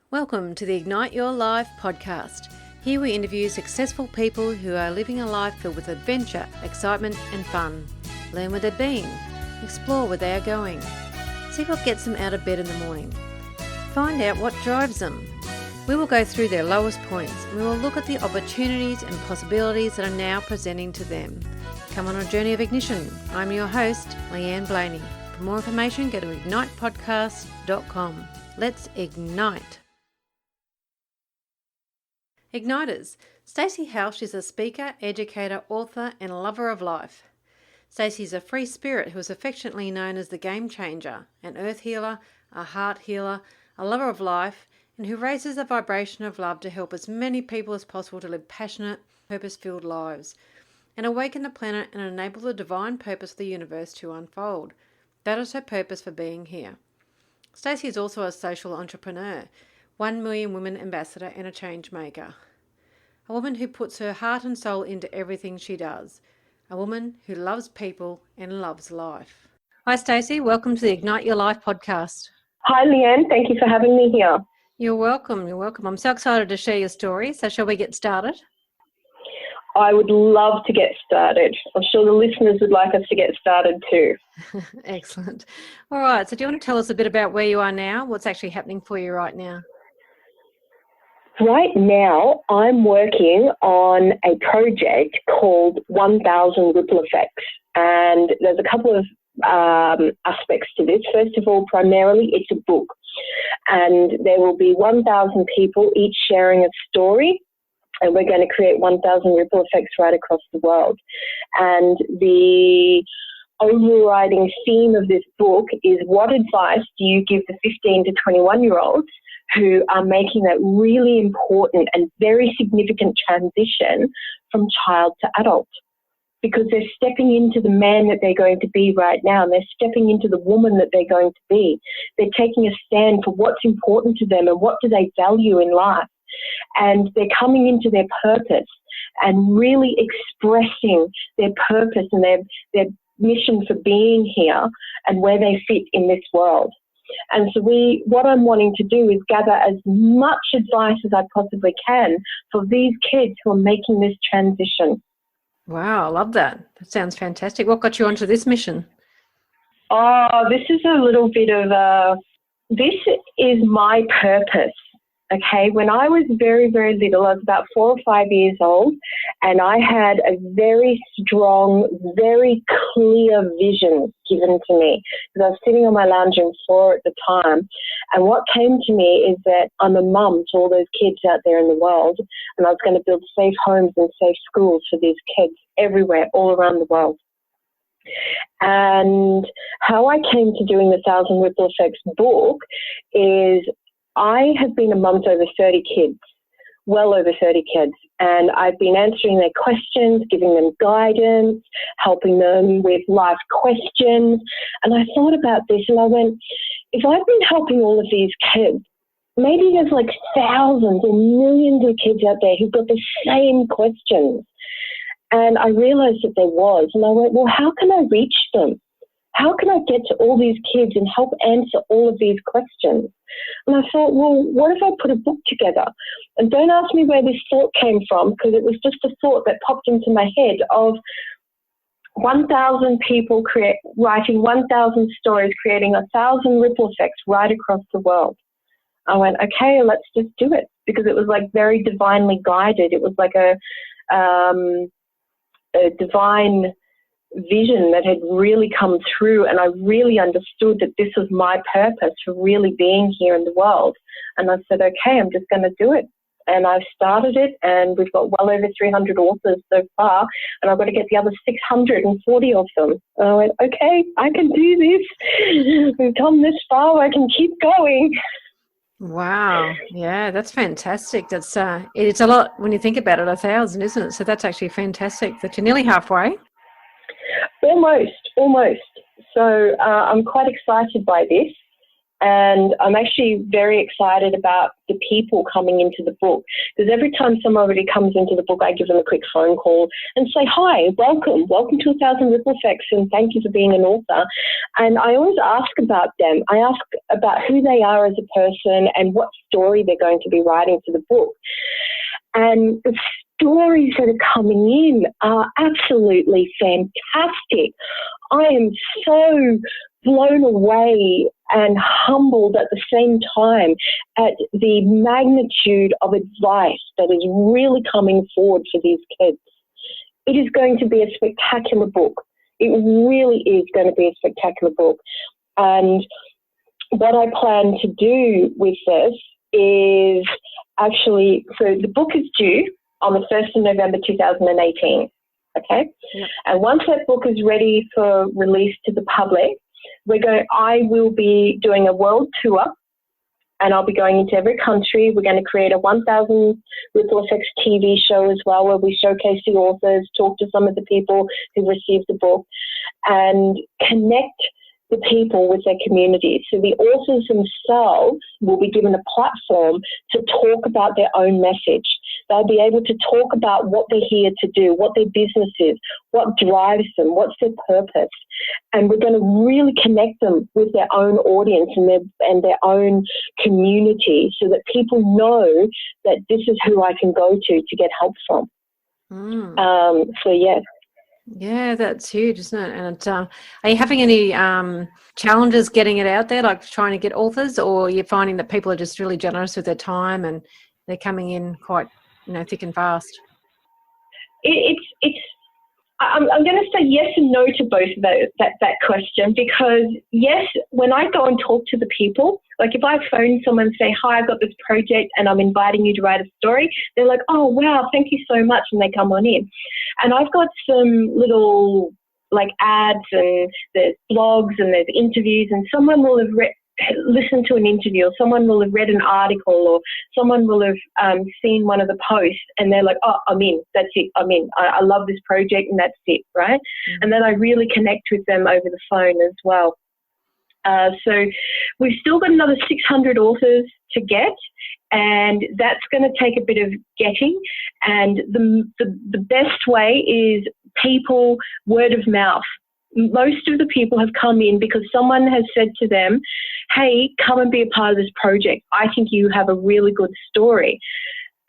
Welcome to the Ignite Your Life podcast. Here we interview successful people who are living a life filled with adventure, excitement and fun. Learn where they've been, explore where they are going, see what gets them out of bed in the morning, find out what drives them. We will go through their lowest points and we will look at the opportunities and possibilities that are now presenting to them. Come on a journey of ignition. I'm your host, Leanne Blaney. For more information, go to ignitepodcast.com. Let's ignite. Igniters. Stacey Huish is a speaker, educator, author and lover of life. Stacey is a free spirit who is affectionately known as the game changer, an earth healer, a heart healer, a lover of life, and who raises the vibration of love to help as many people as possible to live passionate, purpose-filled lives and awaken the planet and enable the divine purpose of the universe to unfold. That is her purpose for being here. Stacey is also a social entrepreneur, 1 Million Women ambassador and a change maker. A woman who puts her heart and soul into everything she does. A woman who loves people and loves life. Hi Stacey, welcome to the Ignite Your Life podcast. Hi Leanne, thank you for having me here. You're welcome. I'm so excited to share your story. So shall we get started? I would love to get started. I'm sure the listeners would like us to get started too. Excellent. All right, so do you want to tell us a bit about where you are now? What's actually happening for you right now? Right now, I'm working on a project called 1000 Ripple Effects. And there's a couple of aspects to this. First of all, primarily, it's a book. And there will be 1000 people, each sharing a story. And we're going to create 1000 ripple effects right across the world. And the overriding theme of this book is, what advice do you give the 15 to 21-year-olds who are making that really important and very significant transition from child to adult? Because they're stepping into the man that they're going to be right now, and they're stepping into the woman that they're going to be. They're taking a stand for what's important to them and what do they value in life. And they're coming into their purpose and really expressing their purpose and their mission for being here and where they fit in this world. And so what I'm wanting to do is gather as much advice as I possibly can for these kids who are making this transition. Wow, I love that. That sounds fantastic. What got you onto this mission? Oh, this is a little bit of this is my purpose. Okay, when I was very, very little, I was about 4 or 5 years old, and I had a very strong, very clear vision given to me. Because I was sitting on my lounge room floor at the time, and what came to me is that I'm a mum to all those kids out there in the world, and I was going to build safe homes and safe schools for these kids everywhere, all around the world. And how I came to doing the 1000 Ripple Effects book is, I have been a mum to over 30 kids, well over 30 kids, and I've been answering their questions, giving them guidance, helping them with life questions. And I thought about this and I went, if I've been helping all of these kids, maybe there's like thousands or millions of kids out there who've got the same questions. And I realized that there was, and I went, well, how can I reach them? How can I get to all these kids and help answer all of these questions? And I thought, well, what if I put a book together? And don't ask me where this thought came from, because it was just a thought that popped into my head of 1000 people writing 1000 stories, creating 1000 ripple effects right across the world. I went, okay, let's just do it, because it was like very divinely guided. It was like a divine vision that had really come through, and I really understood that this was my purpose for really being here in the world. And I said, okay, I'm just going to do it. And I've started it, and we've got well over 300 authors so far, and I've got to get the other 640 of them. And I went, okay, I can do this. We've come this far, I can keep going. Wow. Yeah, that's fantastic. It's a lot when you think about it, 1,000, isn't it? So that's actually fantastic that you're nearly halfway. Almost. So I'm quite excited by this. And I'm actually very excited about the people coming into the book, because every time somebody comes into the book, I give them a quick phone call and say, hi, welcome to 1,000 Ripple Effects, and thank you for being an author. And I always ask about them. I ask about who they are as a person and what story they're going to be writing for the book. And the stories that are coming in are absolutely fantastic. I am so blown away and humbled at the same time at the magnitude of advice that is really coming forward for these kids. It is going to be a spectacular book. It really is going to be a spectacular book. And what I plan to do with this is actually, so the book is due on the 1st of November 2018. Okay? Yep. And once that book is ready for release to the public, I will be doing a world tour, and I'll be going into every country. We're going to create a 1,000 Ripple Effects TV show as well, where we showcase the authors, talk to some of the people who received the book, and connect the people with their communities. So the authors themselves will be given a platform to talk about their own message. They'll be able to talk about what they're here to do, what their business is, what drives them, what's their purpose. And we're going to really connect them with their own audience and their own community, so that people know that this is who I can go to get help from. So, yes. Yeah, that's huge, isn't it? And are you having any challenges getting it out there, like trying to get authors, or you're finding that people are just really generous with their time and they're coming in quite, thick and fast? I'm going to say yes and no to both of those, that question, because yes, when I go and talk to the people, like if I phone someone and say, hi, I've got this project and I'm inviting you to write a story, they're like, oh, wow, thank you so much, and they come on in. And I've got some little like ads, and there's blogs and there's interviews, and someone will have listened to an interview, or someone will have read an article, or someone will have seen one of the posts, and they're like, oh, I'm in, that's it, I'm in, I love this project, and that's it, right? Mm-hmm. And then I really connect with them over the phone as well. So we've still got another 600 authors to get, and that's going to take a bit of getting. And the best way is people, word of mouth. Most of the people have come in because someone has said to them, hey, come and be a part of this project. I think you have a really good story.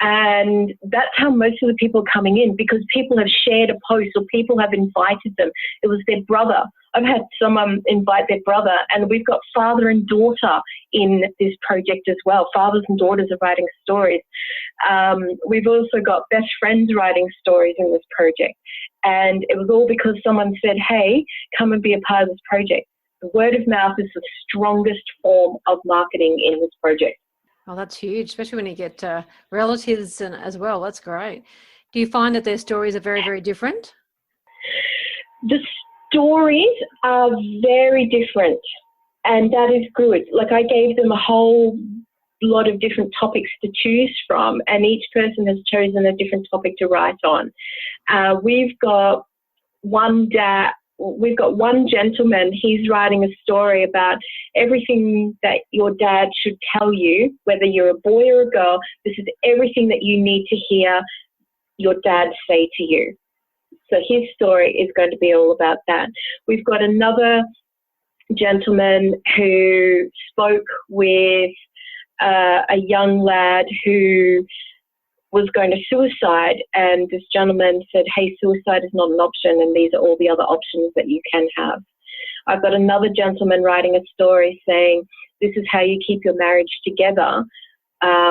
And that's how most of the people are coming in, because people have shared a post, or people have invited them. It was their brother. I've had someone invite their brother, and we've got father and daughter in this project as well. Fathers and daughters are writing stories. We've also got best friends writing stories in this project. And it was all because someone said, hey, come and be a part of this project. The word of mouth is the strongest form of marketing in this project. Oh, that's huge, especially when you get relatives as well. That's great. Do you find that their stories are very, very different? The stories are very different, and that is good. Like, I gave them a whole lot of different topics to choose from, and each person has chosen a different topic to write on. We've got one gentleman, he's writing a story about everything that your dad should tell you, whether you're a boy or a girl. This is everything that you need to hear your dad say to you. So his story is going to be all about that. We've got another gentleman who spoke with a young lad who was going to suicide, and this gentleman said, hey, suicide is not an option, and these are all the other options that you can have. I've got another gentleman writing a story saying, this is how you keep your marriage together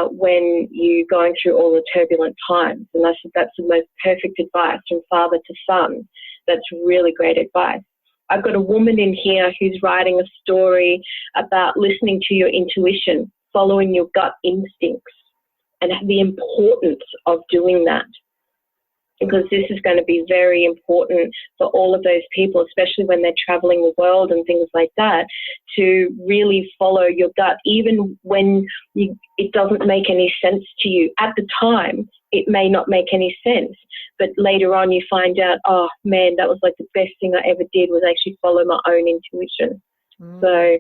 when you're going through all the turbulent times. And I said, that's the most perfect advice from father to son. That's really great advice. I've got a woman in here who's writing a story about listening to your intuition, following your gut instincts, and the importance of doing that, because this is going to be very important for all of those people, especially when they're traveling the world and things like that, to really follow your gut, even when it doesn't make any sense to you. At the time, it may not make any sense, but later on you find out, oh man, that was like the best thing I ever did, was actually follow my own intuition. So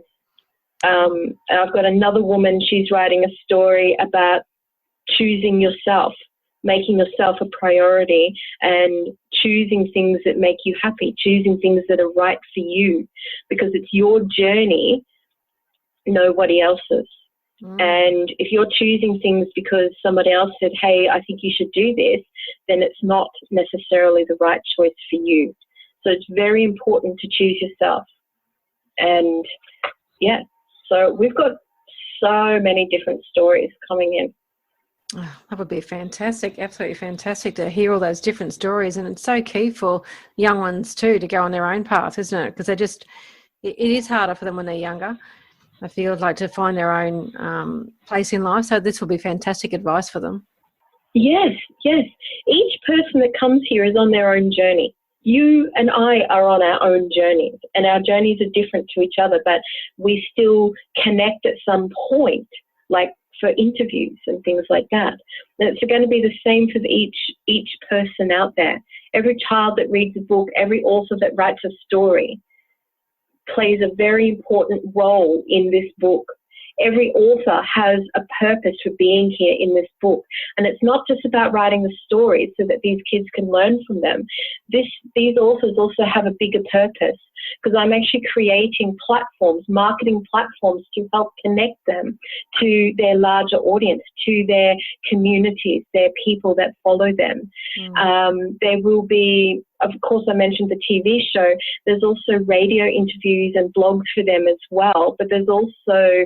And I've got another woman, she's writing a story about choosing yourself, making yourself a priority and choosing things that make you happy, choosing things that are right for you, because it's your journey, nobody else's. And if you're choosing things because somebody else said, hey, I think you should do this, then it's not necessarily the right choice for you. So it's very important to choose yourself. And yeah, so we've got so many different stories coming in. Oh, that would be fantastic, absolutely fantastic to hear all those different stories. And it's so key for young ones too to go on their own path, isn't it? Because it is harder for them when they're younger. I feel like to find their own place in life. So this will be fantastic advice for them. Yes. Each person that comes here is on their own journey. You and I are on our own journeys, and our journeys are different to each other, but we still connect at some point, like for interviews and things like that. And it's going to be the same for each person out there. Every child that reads a book, every author that writes a story plays a very important role in this book. Every author has a purpose for being here in this book. And it's not just about writing the stories so that these kids can learn from them. These authors also have a bigger purpose, because I'm actually creating platforms, marketing platforms, to help connect them to their larger audience, to their communities, their people that follow them. There will be, of course, I mentioned the TV show. There's also radio interviews and blogs for them as well. But there's also,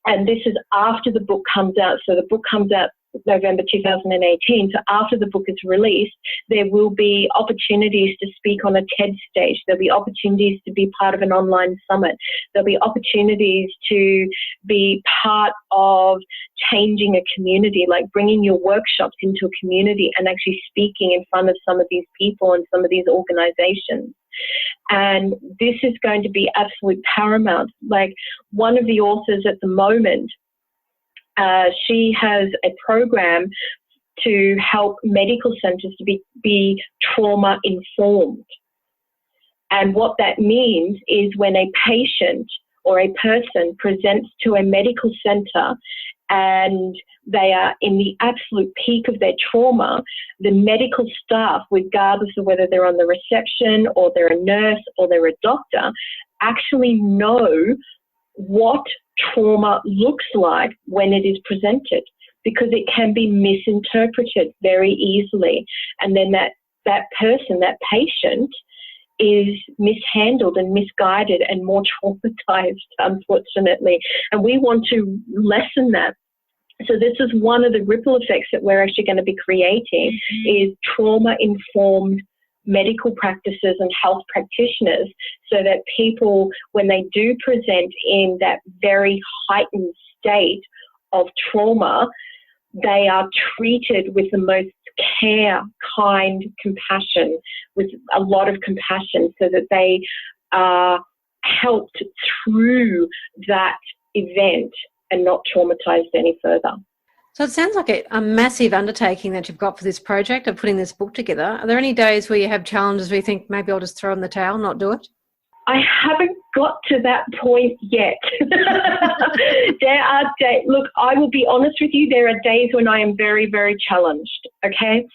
and this is after the book comes out. So the book comes out November 2018. So after the book is released, there will be opportunities to speak on a TED stage. There'll be opportunities to be part of an online summit. There'll be opportunities to be part of changing a community, like bringing your workshops into a community and actually speaking in front of some of these people and some of these organizations. And this is going to be absolute paramount. Like one of the authors at the moment, she has a program to help medical centers to be trauma informed. And what that means is when a patient or a person presents to a medical center and they are in the absolute peak of their trauma, the medical staff, regardless of whether they're on the reception or they're a nurse or they're a doctor, actually know what trauma looks like when it is presented, because it can be misinterpreted very easily. And then that person, that patient, is mishandled and misguided and more traumatized, unfortunately. And we want to lessen that. So this is one of the ripple effects that we're actually going to be creating, is trauma-informed medical practices and health practitioners, so that people, when they do present in that very heightened state of trauma, they are treated with the most care, kind, compassion, with a lot of compassion, so that they are helped through that event and not traumatized any further. So it sounds like a massive undertaking that you've got for this project of putting this book together. Are there any days where you have challenges where you think maybe I'll just throw in the towel, not do it? I haven't got to that point yet. There are days, look, I will be honest with you, there are days when I am very, very challenged, okay?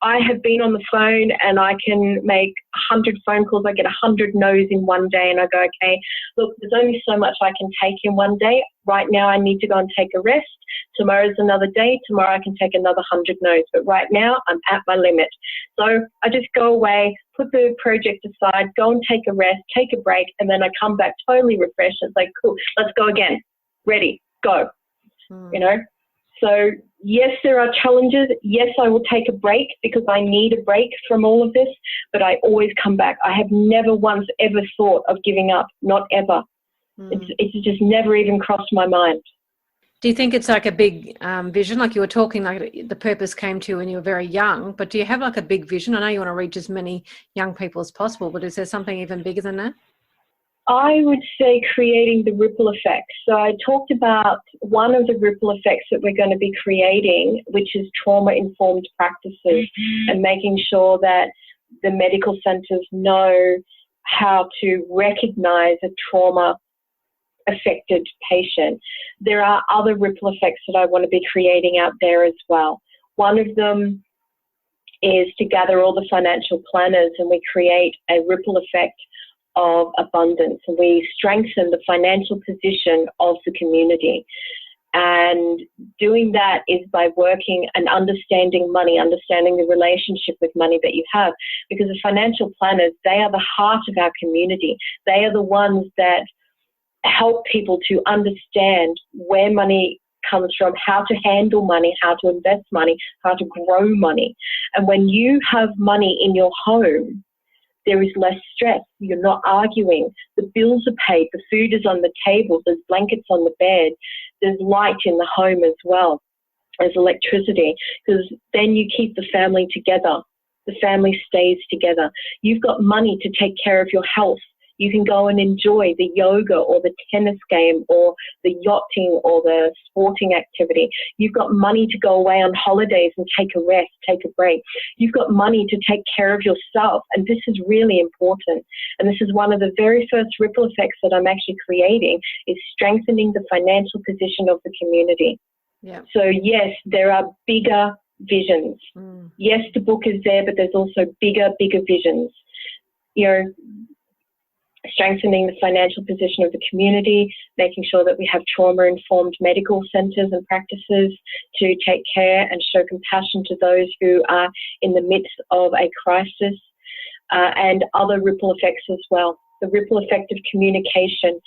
I have been on the phone and I can make 100 phone calls. I get 100 no's in one day and I go, okay, look, there's only so much I can take in one day. Right now I need to go and take a rest. Tomorrow's another day. Tomorrow I can take another 100 no's. But right now I'm at my limit. So I just go away, put the project aside, go and take a rest, take a break, and then I come back totally refreshed. It's like, cool, let's go again. Ready, go, you know? So yes, there are challenges. Yes, I will take a break because I need a break from all of this, but I always come back. I have never once ever thought of giving up, not ever. It's just never even crossed my mind. Do you think it's like a big vision? Like you were talking, like the purpose came to you when you were very young, but do you have like a big vision? I know you want to reach as many young people as possible, but is there something even bigger than that? I would say creating the ripple effects. So I talked about one of the ripple effects that we're going to be creating, which is trauma-informed practices, and making sure that the medical centres know how to recognize a trauma affected patient. There are other ripple effects that I want to be creating out there as well. One of them is to gather all the financial planners and we create a ripple effect of abundance, and we strengthen the financial position of the community. And doing that is by working and understanding money, understanding the relationship with money that you have, because the financial planners, they are the heart of our community. They are the ones that help people to understand where money comes from, how to handle money, how to invest money, how to grow money. And when you have money in your home, there is less stress. You're not arguing. The bills are paid. The food is on the table. There's blankets on the bed. There's light in the home as well. There's electricity, because then you keep the family together. The family stays together. You've got money to take care of your health. You can go and enjoy the yoga or the tennis game or the yachting or the sporting activity. You've got money to go away on holidays and take a rest, take a break. You've got money to take care of yourself, and this is really important. And this is one of the very first ripple effects that I'm actually creating, is strengthening the financial position of the community. Yeah. So yes, there are bigger visions. Yes, the book is there, but there's also bigger visions. You know, strengthening the financial position of the community, making sure that we have trauma-informed medical centres and practices to take care and show compassion to those who are in the midst of a crisis, and other ripple effects as well. The ripple effect of communication,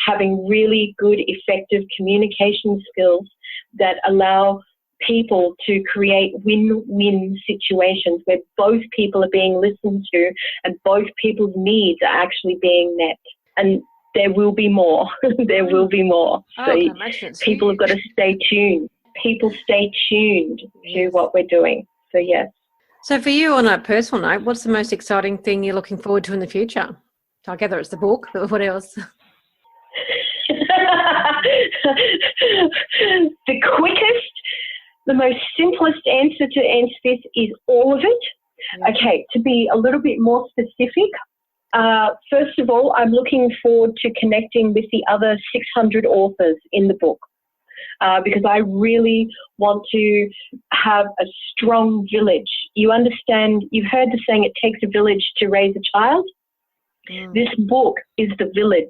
having really good, effective communication skills that allow people to create win-win situations where both people are being listened to and both people's needs are actually being met. And there will be more. There will be more. Oh, so I can imagine it's people huge. have got to stay tuned. People stay tuned to what we're doing. So yes. So for you, on a personal note, what's the most exciting thing you're looking forward to in the future? I gather it's the book, but what else? The most simplest answer to answer this is all of it. Yeah. Okay, to be a little bit more specific, first of all, I'm looking forward to connecting with the other 600 authors in the book, because I really want to have a strong village. You understand, you've heard the saying, it takes a village to raise a child. This book is the village.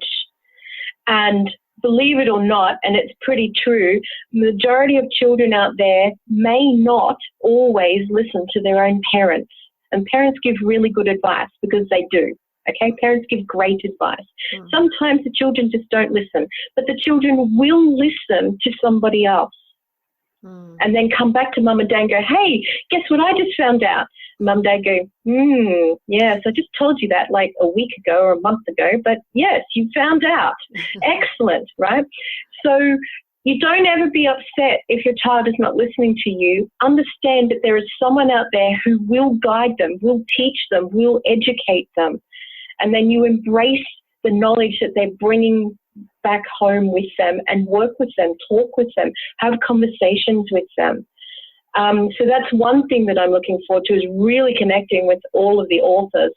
And believe it or not, and it's pretty true, majority of children out there may not always listen to their own parents. And parents give really good advice, because they do. Okay, parents give great advice. Sometimes the children just don't listen, but the children will listen to somebody else. And then come back to mum and dad and go, hey, guess what I just found out? Mum and dad go, yes, I just told you that like a week ago or a month ago, but yes, you found out. Excellent, right? So you don't ever be upset if your child is not listening to you. Understand that there is someone out there who will guide them, will teach them, will educate them. And then you embrace the knowledge that they're bringing back home with them and work with them, talk with them, have conversations with them. So that's one thing that I'm looking forward to, is really connecting with all of the authors.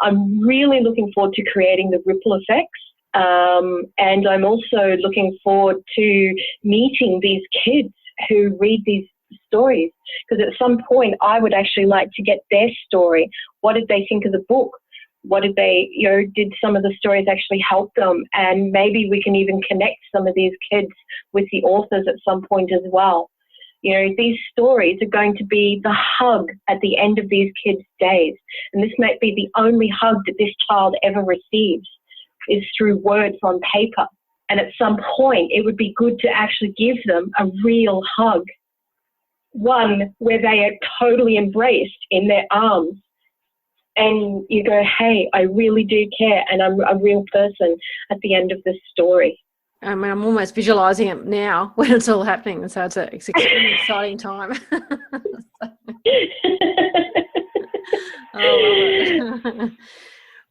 I'm really looking forward to creating the ripple effects. And I'm also looking forward to meeting these kids who read these stories, because at some point I would actually like to get their story. What did they think of the book? What did they, did some of the stories actually help them? And maybe we can even connect some of these kids with the authors at some point as well. These stories are going to be the hug at the end of these kids' days. And this might be the only hug that this child ever receives, is through words on paper. And at some point, it would be good to actually give them a real hug. One where they are totally embraced in their arms. And you go, hey, I really do care, and I'm a real person at the end of this story. I mean, I'm almost visualising it now when it's all happening, so it's an extremely exciting time.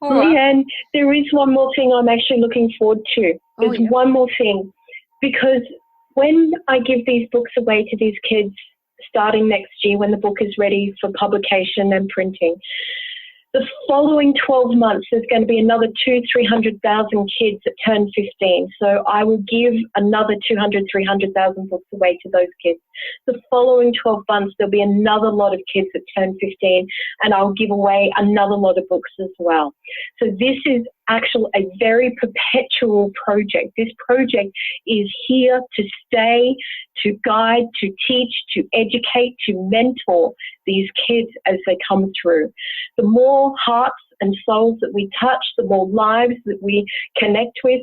Leanne, there is one more thing I'm actually looking forward to. There's one more thing, because when I give these books away to these kids starting next year, when the book is ready for publication and printing, The following 12 months, there's going to be another 300,000 kids that turn 15. So I will give another 300,000 books away to those kids. The following 12 months, there'll be another lot of kids that turn 15, and I'll give away another lot of books as well. So this is actually a very perpetual project. This project is here to stay, to guide, to teach, to educate, to mentor these kids as they come through. The more hearts and souls that we touch, the more lives that we connect with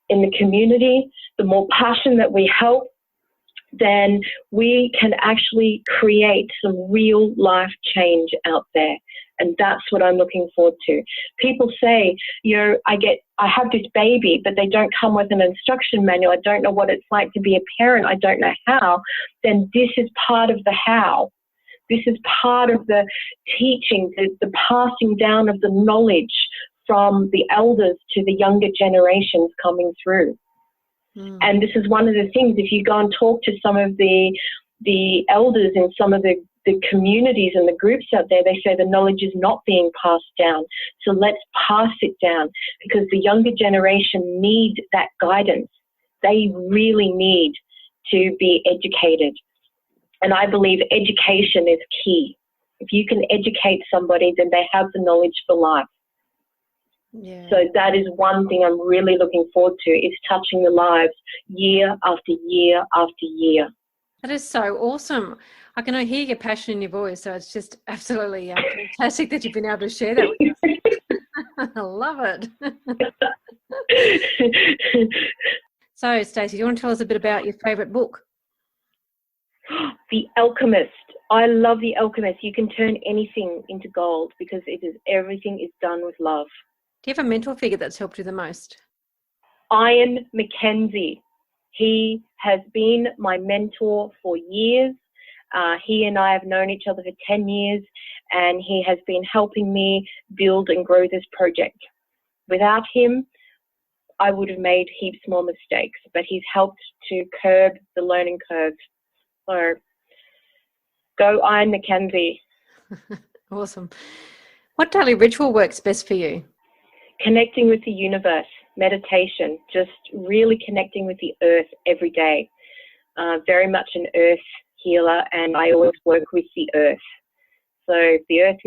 in the community, the more passion that we help, then we can actually create some real life change out there. And that's what I'm looking forward to. People say, I have this baby, but they don't come with an instruction manual. I don't know what it's like to be a parent. I don't know how. Then this is part of the how. This is part of the teaching, the passing down of the knowledge from the elders to the younger generations coming through. And this is one of the things, if you go and talk to some of the elders in some of the communities and the groups out there, they say the knowledge is not being passed down. So let's pass it down, because the younger generation need that guidance. They really need to be educated. And I believe education is key. If you can educate somebody, then they have the knowledge for life. Yeah. So that is one thing I'm really looking forward to, is touching the lives year after year after year. That is so awesome. I can hear your passion in your voice, so it's just absolutely fantastic that you've been able to share that with us. I love it. So, Stacey, do you want to tell us a bit about your favourite book? The Alchemist. I love The Alchemist. You can turn anything into gold, because everything is done with love. Do you have a mentor figure that's helped you the most? Ian Mackenzie. He has been my mentor for years. He and I have known each other for 10 years, and he has been helping me build and grow this project. Without him, I would have made heaps more mistakes, but he's helped to curb the learning curve. So go Ian Mackenzie. Awesome. What daily ritual works best for you? Connecting with the universe, meditation, just really connecting with the earth every day. Very much an earth healer, and I always work with the earth. So the earth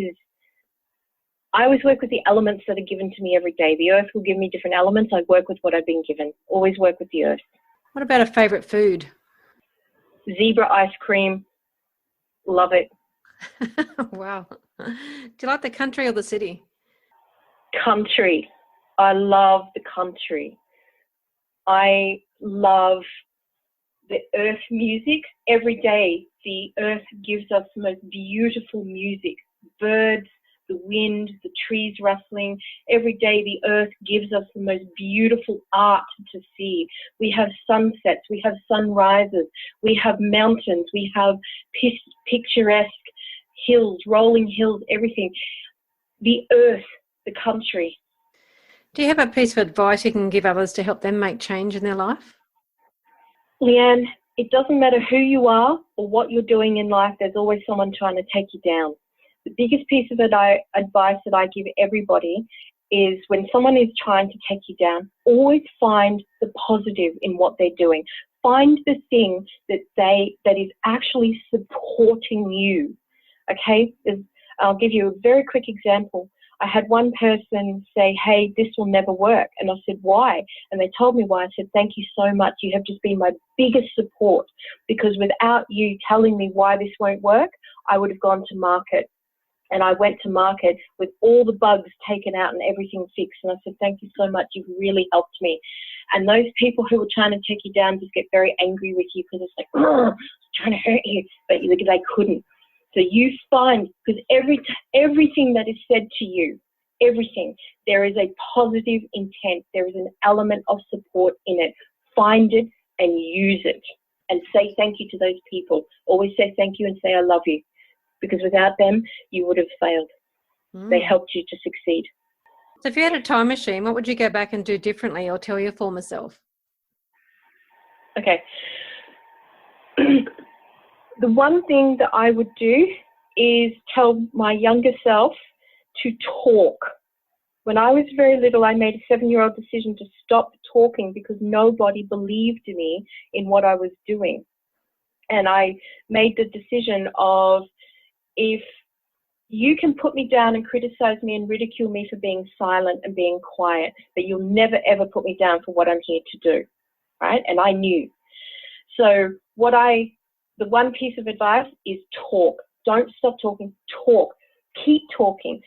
I always work with the elements that are given to me every day. The earth will give me different elements. I work with what I've been given. Always work with the earth. What about a favourite food? Zebra ice cream. Love it. Wow. Do you like the country or the city? Country. I love the country. I love the earth music. Every day the earth gives us the most beautiful music. Birds, the wind, the trees rustling. Every day the earth gives us the most beautiful art to see. We have sunsets, we have sunrises, we have mountains, we have picturesque hills, rolling hills, everything. The earth, the country. Do you have a piece of advice you can give others to help them make change in their life? Leanne, it doesn't matter who you are or what you're doing in life, there's always someone trying to take you down. The biggest piece of advice that I give everybody is, when someone is trying to take you down, always find the positive in what they're doing. Find the thing that is actually supporting you. Okay? I'll give you a very quick example. I had one person say, hey, this will never work. And I said, why? And they told me why. I said, thank you so much. You have just been my biggest support, because without you telling me why this won't work, I would have gone to market. And I went to market with all the bugs taken out and everything fixed. And I said, thank you so much. You've really helped me. And those people who were trying to take you down just get very angry with you, because it's like, I'm trying to hurt you. But they couldn't. So you find, because everything that is said to you, everything, there is a positive intent. There is an element of support in it. Find it and use it. And say thank you to those people. Always say thank you and say I love you. Because without them, you would have failed. They helped you to succeed. So if you had a time machine, what would you go back and do differently or tell your former self? Okay. The one thing that I would do is tell my younger self to talk. When I was very little, I made a 7-year-old decision to stop talking because nobody believed me in what I was doing. And I made the decision of, if you can put me down and criticize me and ridicule me for being silent and being quiet, but you'll never, ever put me down for what I'm here to do, right? And I knew. So the one piece of advice is talk. Don't stop talking, talk. Keep talking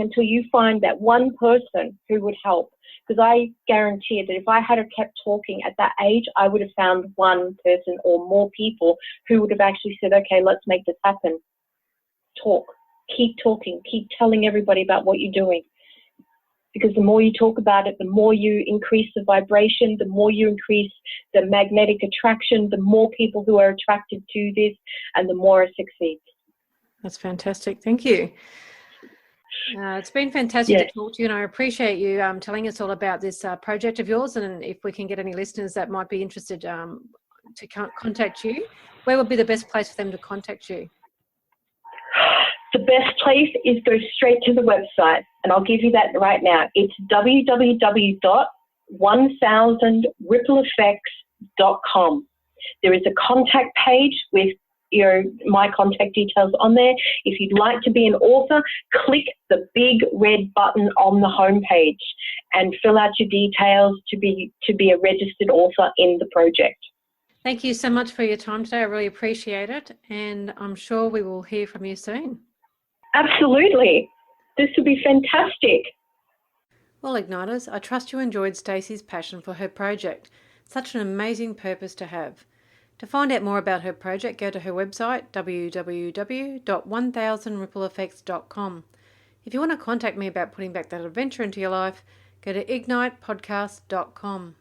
until you find that one person who would help. Because I guarantee that if I had kept talking at that age, I would have found one person or more people who would have actually said, okay, let's make this happen. Talk. Keep talking. Keep telling everybody about what you're doing. Because the more you talk about it, the more you increase the vibration, the more you increase the magnetic attraction, the more people who are attracted to this, and the more it succeeds. That's fantastic. Thank you. It's been fantastic to talk to you, and I appreciate you telling us all about this project of yours. And if we can get any listeners that might be interested to contact you, where would be the best place for them to contact you? The best place is go straight to the website, and I'll give you that right now. It's www.1000rippleeffects.com. There is a contact page with my contact details on there. If you'd like to be an author, click the big red button on the homepage and fill out your details to be a registered author in the project. Thank you so much for your time today. I really appreciate it, and I'm sure we will hear from you soon. Absolutely. This would be fantastic. Well, Igniters, I trust you enjoyed Stacey's passion for her project. Such an amazing purpose to have. To find out more about her project, go to her website, www.1000rippleeffects.com. If you want to contact me about putting back that adventure into your life, go to ignitepodcast.com.